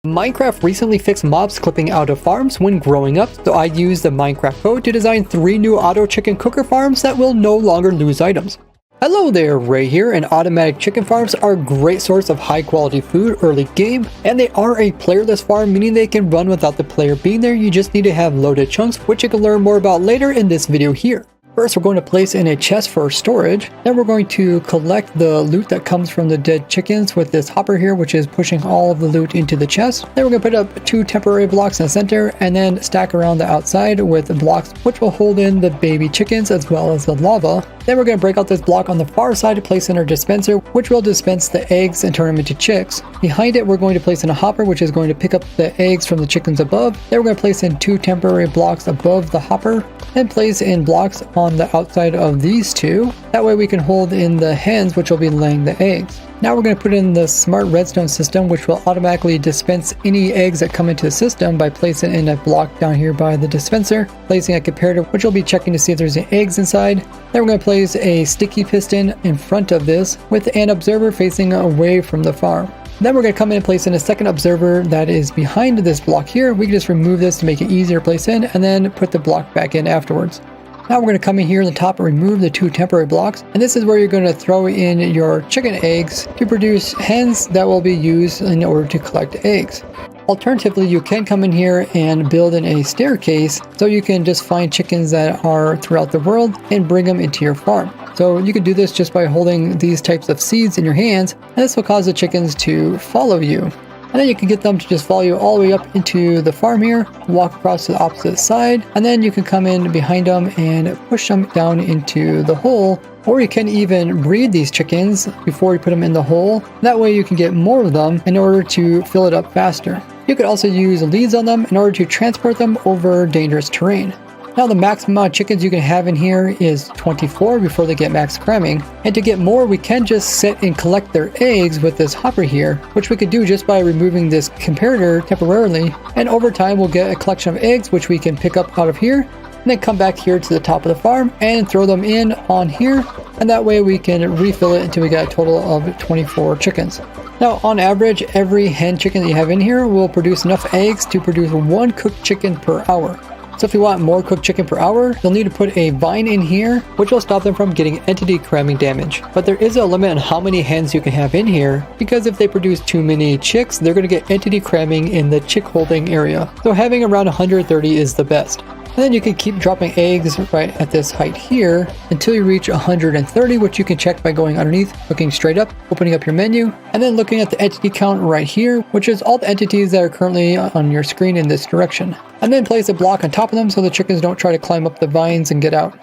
Minecraft recently fixed mobs clipping out of farms when growing up, so I used the Minecraft code to design 3 new auto chicken cooker farms that will no longer lose items. Hello there, Ray here, and automatic chicken farms are a great source of high quality food early game, and they are a playerless farm, meaning they can run without the player being there. You just need to have loaded chunks, which you can learn more about later in this video here. First, we're going to place in a chest for storage. Then we're going to collect the loot that comes from the dead chickens with this hopper here, which is pushing all of the loot into the chest. Then we're going to put up 2 temporary blocks in the center and then stack around the outside with blocks which will hold in the baby chickens as well as the lava. Then we're going to break out this block on the far side to place in our dispenser, which will dispense the eggs and turn them into chicks. Behind it, we're going to place in a hopper, which is going to pick up the eggs from the chickens above. Then we're going to place in 2 temporary blocks above the hopper and place in blocks on the outside of these 2. That way we can hold in the hens, which will be laying the eggs. Now we're going to put in the smart redstone system, which will automatically dispense any eggs that come into the system by placing in a block down here by the dispenser, placing a comparator, which will be checking to see if there's any eggs inside. Then we're going to place a sticky piston in front of this with an observer facing away from the farm. Then we're going to come in and place in a second observer that is behind this block here. We can just remove this to make it easier to place in and then put the block back in afterwards. Now we're going to come in here on the top and remove the 2 temporary blocks, and this is where you're going to throw in your chicken eggs to produce hens that will be used in order to collect eggs. Alternatively, you can come in here and build in a staircase so you can just find chickens that are throughout the world and bring them into your farm. So you can do this just by holding these types of seeds in your hands, and this will cause the chickens to follow you. And then you can get them to just follow you all the way up into the farm here, walk across to the opposite side, and then you can come in behind them and push them down into the hole. Or you can even breed these chickens before you put them in the hole. That way you can get more of them in order to fill it up faster. You could also use leads on them in order to transport them over dangerous terrain. Now the maximum amount of chickens you can have in here is 24 before they get max cramming. And to get more, we can just sit and collect their eggs with this hopper here, which we could do just by removing this comparator temporarily. And over time we'll get a collection of eggs which we can pick up out of here, and then come back here to the top of the farm and throw them in on here. And that way we can refill it until we get a total of 24 chickens. Now on average, every hen chicken that you have in here will produce enough eggs to produce 1 cooked chicken per hour. So if you want more cooked chicken per hour, you'll need to put a vine in here, which will stop them from getting entity cramming damage. But there is a limit on how many hens you can have in here, because if they produce too many chicks, they're going to get entity cramming in the chick holding area. So having around 130 is the best. And then you can keep dropping eggs right at this height here until you reach 130, which you can check by going underneath, looking straight up, opening up your menu, and then looking at the entity count right here, which is all the entities that are currently on your screen in this direction. And then place a block on top of them so the chickens don't try to climb up the vines and get out.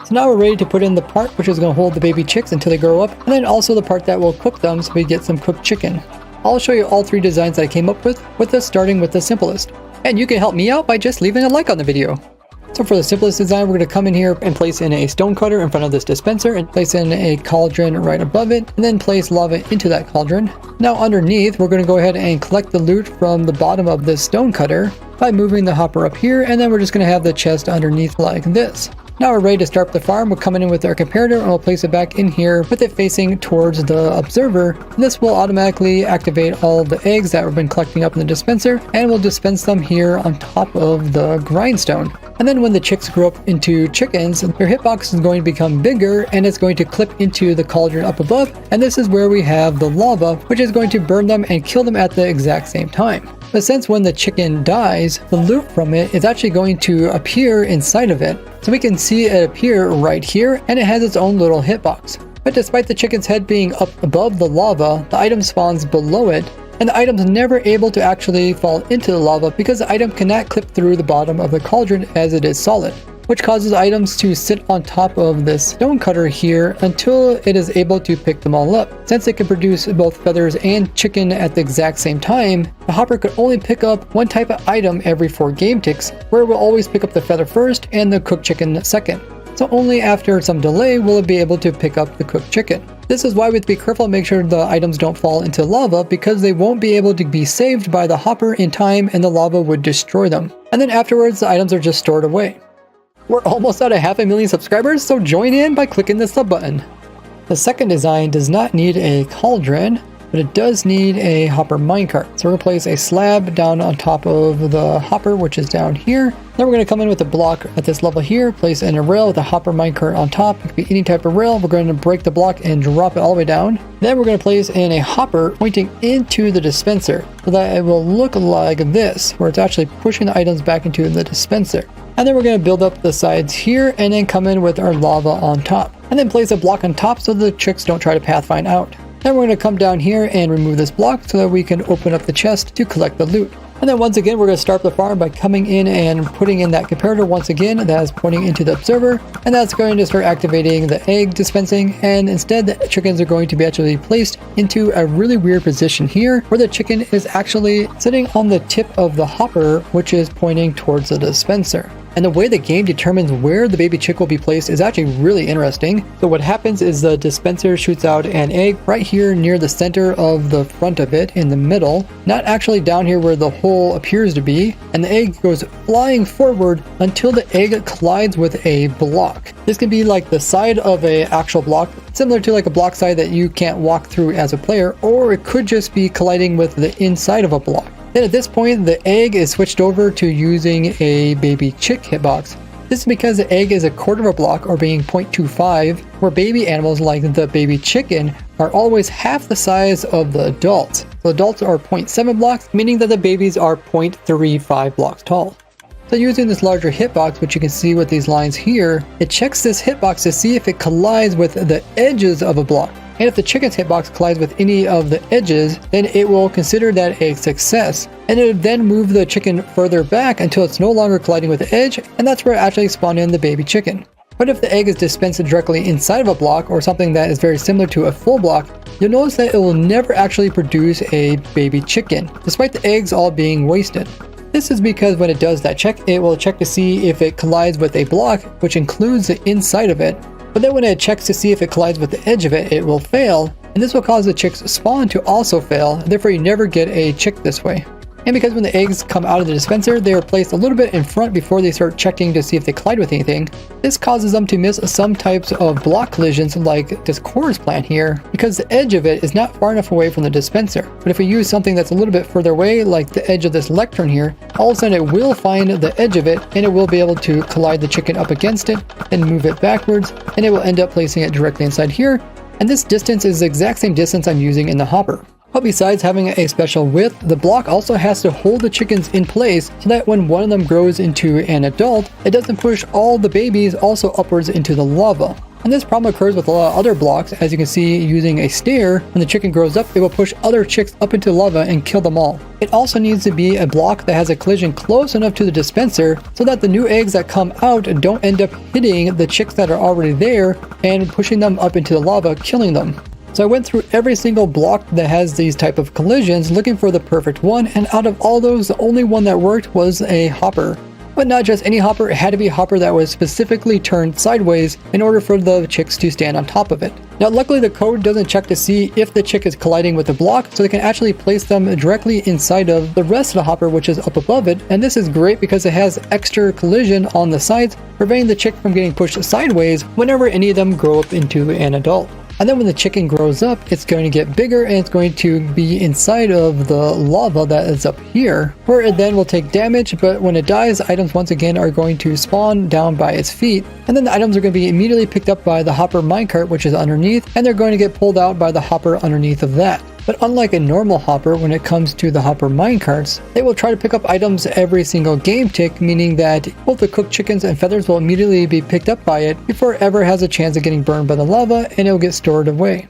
So now we're ready to put in the part which is going to hold the baby chicks until they grow up, and then also the part that will cook them so we get some cooked chicken. I'll show you all 3 designs that I came up with us starting with the simplest. And you can help me out by just leaving a like on the video. So for the simplest design, we're going to come in here and place in a stone cutter in front of this dispenser and place in a cauldron right above it, and then place lava into that cauldron. Now underneath, we're going to go ahead and collect the loot from the bottom of this stone cutter by moving the hopper up here, and then we're just going to have the chest underneath like this. Now we're ready to start the farm. We're coming in with our comparator and we'll place it back in here with it facing towards the observer. This will automatically activate all the eggs that we've been collecting up in the dispenser, and we'll dispense them here on top of the grindstone. And then when the chicks grow up into chickens, their hitbox is going to become bigger and it's going to clip into the cauldron up above. And this is where we have the lava, which is going to burn them and kill them at the exact same time. But since when the chicken dies, the loot from it is actually going to appear inside of it. So we can see it appear right here, and it has its own little hitbox. But despite the chicken's head being up above the lava, the item spawns below it, and the item's never able to actually fall into the lava because the item cannot clip through the bottom of the cauldron as it is solid, which causes items to sit on top of this stone cutter here until it is able to pick them all up. Since it can produce both feathers and chicken at the exact same time, the hopper could only pick up 1 type of item every 4 game ticks, where it will always pick up the feather first and the cooked chicken second. So only after some delay will it be able to pick up the cooked chicken. This is why we have to be careful and make sure the items don't fall into lava, because they won't be able to be saved by the hopper in time and the lava would destroy them. And then afterwards the items are just stored away. We're almost at 500,000 subscribers, so join in by clicking the sub button. The second design does not need a cauldron, but it does need a hopper minecart. So we're going to place a slab down on top of the hopper, which is down here. Then we're going to come in with a block at this level here, place in a rail with a hopper minecart on top. It could be any type of rail. We're going to break the block and drop it all the way down. Then we're going to place in a hopper pointing into the dispenser so that it will look like this, where it's actually pushing the items back into the dispenser. And then we're going to build up the sides here and then come in with our lava on top. And then place a block on top so the chicks don't try to pathfind out. Then we're going to come down here and remove this block so that we can open up the chest to collect the loot. And then once again, we're going to start the farm by coming in and putting in that comparator once again that is pointing into the observer. And that's going to start activating the egg dispensing. And instead, the chickens are going to be actually placed into a really weird position here where the chicken is actually sitting on the tip of the hopper, which is pointing towards the dispenser. And the way the game determines where the baby chick will be placed is actually really interesting. So what happens is the dispenser shoots out an egg right here near the center of the front of it in the middle, not actually down here where the hole appears to be, and the egg goes flying forward until the egg collides with a block. This can be like the side of an actual block, similar to like a block side that you can't walk through as a player, or it could just be colliding with the inside of a block. Then at this point, the egg is switched over to using a baby chick hitbox. This is because the egg is a quarter of a block, or being 0.25, where baby animals like the baby chicken are always half the size of the adults. So adults are 0.7 blocks, meaning that the babies are 0.35 blocks tall. So using this larger hitbox, which you can see with these lines here, it checks this hitbox to see if it collides with the edges of a block. And if the chicken's hitbox collides with any of the edges, then it will consider that a success. And it will then move the chicken further back until it's no longer colliding with the edge, and that's where it actually spawned in the baby chicken. But if the egg is dispensed directly inside of a block, or something that is very similar to a full block, you'll notice that it will never actually produce a baby chicken, despite the eggs all being wasted. This is because when it does that check, it will check to see if it collides with a block, which includes the inside of it. But then when it checks to see if it collides with the edge of it, it will fail, and this will cause the chick's spawn to also fail, therefore you never get a chick this way. And because when the eggs come out of the dispenser, they are placed a little bit in front before they start checking to see if they collide with anything, this causes them to miss some types of block collisions like this chorus plant here, because the edge of it is not far enough away from the dispenser. But if we use something that's a little bit further away, like the edge of this lectern here, all of a sudden it will find the edge of it, and it will be able to collide the chicken up against it, and move it backwards, and it will end up placing it directly inside here. And this distance is the exact same distance I'm using in the hopper. But besides having a special width, the block also has to hold the chickens in place so that when one of them grows into an adult, it doesn't push all the babies also upwards into the lava. And this problem occurs with a lot of other blocks. As you can see, using a stair, when the chicken grows up, it will push other chicks up into lava and kill them all. It also needs to be a block that has a collision close enough to the dispenser so that the new eggs that come out don't end up hitting the chicks that are already there and pushing them up into the lava, killing them. So I went through every single block that has these type of collisions looking for the perfect one, and out of all those, the only one that worked was a hopper. But not just any hopper, it had to be a hopper that was specifically turned sideways in order for the chicks to stand on top of it. Now luckily the code doesn't check to see if the chick is colliding with the block, so they can actually place them directly inside of the rest of the hopper, which is up above it. And this is great because it has extra collision on the sides, preventing the chick from getting pushed sideways whenever any of them grow up into an adult. And then when the chicken grows up, it's going to get bigger and it's going to be inside of the lava that is up here, where it then will take damage, but when it dies, items once again are going to spawn down by its feet. And then the items are going to be immediately picked up by the hopper minecart, which is underneath, and they're going to get pulled out by the hopper underneath of that. But unlike a normal hopper, when it comes to the hopper minecarts, they will try to pick up items every single game tick, meaning that both the cooked chickens and feathers will immediately be picked up by it before it ever has a chance of getting burned by the lava, and it will get stored away.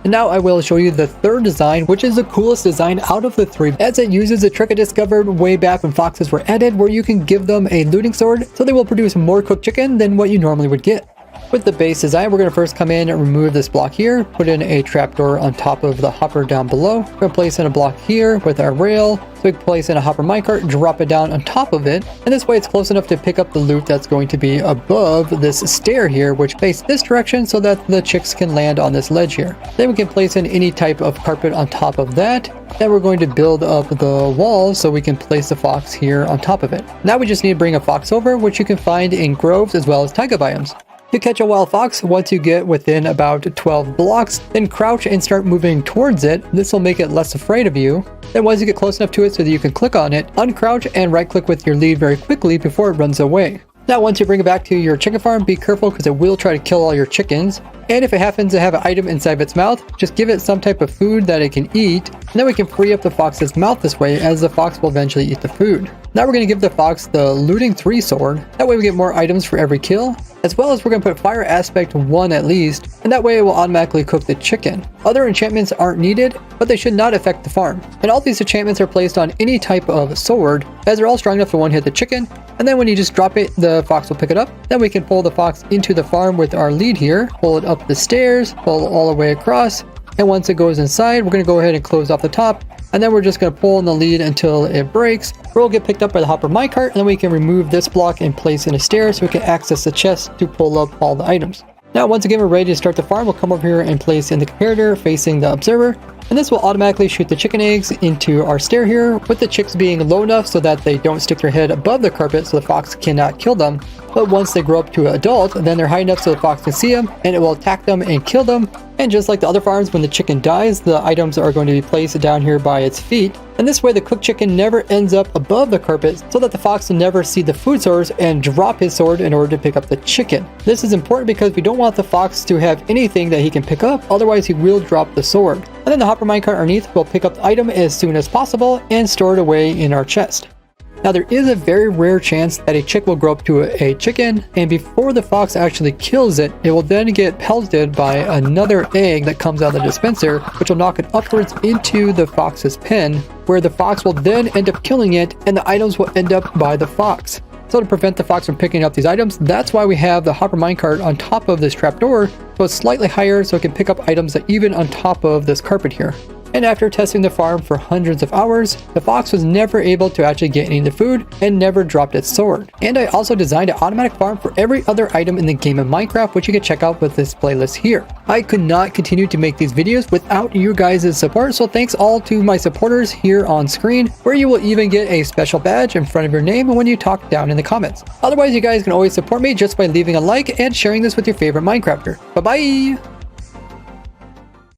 And now I will show you the third design, which is the coolest design out of the three, as it uses a trick I discovered way back when foxes were added, where you can give them a looting sword, so they will produce more cooked chicken than what you normally would get. With the base design, we're going to first come in and remove this block here, put in a trapdoor on top of the hopper down below. We're going to place in a block here with our rail, so we can place in a hopper minecart, drop it down on top of it, and this way it's close enough to pick up the loot that's going to be above this stair here, which faces this direction so that the chicks can land on this ledge here. Then we can place in any type of carpet on top of that. Then we're going to build up the walls so we can place the fox here on top of it. Now we just need to bring a fox over, which you can find in groves as well as taiga biomes. To catch a wild fox, once you get within about 12 blocks, then crouch and start moving towards it. This will make it less afraid of you. Then once you get close enough to it so that you can click on it, uncrouch and right click with your lead very quickly before it runs away. Now once you bring it back to your chicken farm, be careful because it will try to kill all your chickens. And if it happens to have an item inside of its mouth, just give it some type of food that it can eat, and then we can free up the fox's mouth this way, as the fox will eventually eat the food. Now we're going to give the fox the Looting 3 sword, that way we get more items for every kill, as well as we're going to put Fire Aspect 1 at least, and that way it will automatically cook the chicken. Other enchantments aren't needed, but they should not affect the farm. And all these enchantments are placed on any type of sword, as they're all strong enough to one-hit the chicken, and then when you just drop it, the fox will pick it up. Then we can pull the fox into the farm with our lead here, pull it up the stairs, pull all the way across, and once it goes inside, we're going to go ahead and close off the top, and then we're just going to pull in the lead until it breaks, or it'll get picked up by the hopper minecart, and then we can remove this block and place in a stair so we can access the chest to pull up all the items. Now once again we're ready to start the farm, we'll come over here and place in the comparator facing the observer, and this will automatically shoot the chicken eggs into our stair here, with the chicks being low enough so that they don't stick their head above the carpet so the fox cannot kill them. But once they grow up to an adult, then they're high enough so the fox can see them, and it will attack them and kill them. And just like the other farms, when the chicken dies, the items are going to be placed down here by its feet. And this way the cooked chicken never ends up above the carpet so that the fox will never see the food source and drop his sword in order to pick up the chicken. This is important because we don't want the fox to have anything that he can pick up, otherwise he will drop the sword. And then the hopper minecart underneath will pick up the item as soon as possible and store it away in our chest. Now there is a very rare chance that a chick will grow up to a chicken, and before the fox actually kills it, it will then get pelted by another egg that comes out of the dispenser, which will knock it upwards into the fox's pen, where the fox will then end up killing it, and the items will end up by the fox. So to prevent the fox from picking up these items, that's why we have the hopper minecart on top of this trapdoor, so it's slightly higher so it can pick up items that even on top of this carpet here. And after testing the farm for hundreds of hours, the fox was never able to actually get any of the food and never dropped its sword. And I also designed an automatic farm for every other item in the game of Minecraft, which you can check out with this playlist here. I could not continue to make these videos without you guys' support, so thanks all to my supporters here on screen, where you will even get a special badge in front of your name when you talk down in the comments. Otherwise, you guys can always support me just by leaving a like and sharing this with your favorite Minecrafter. Bye bye!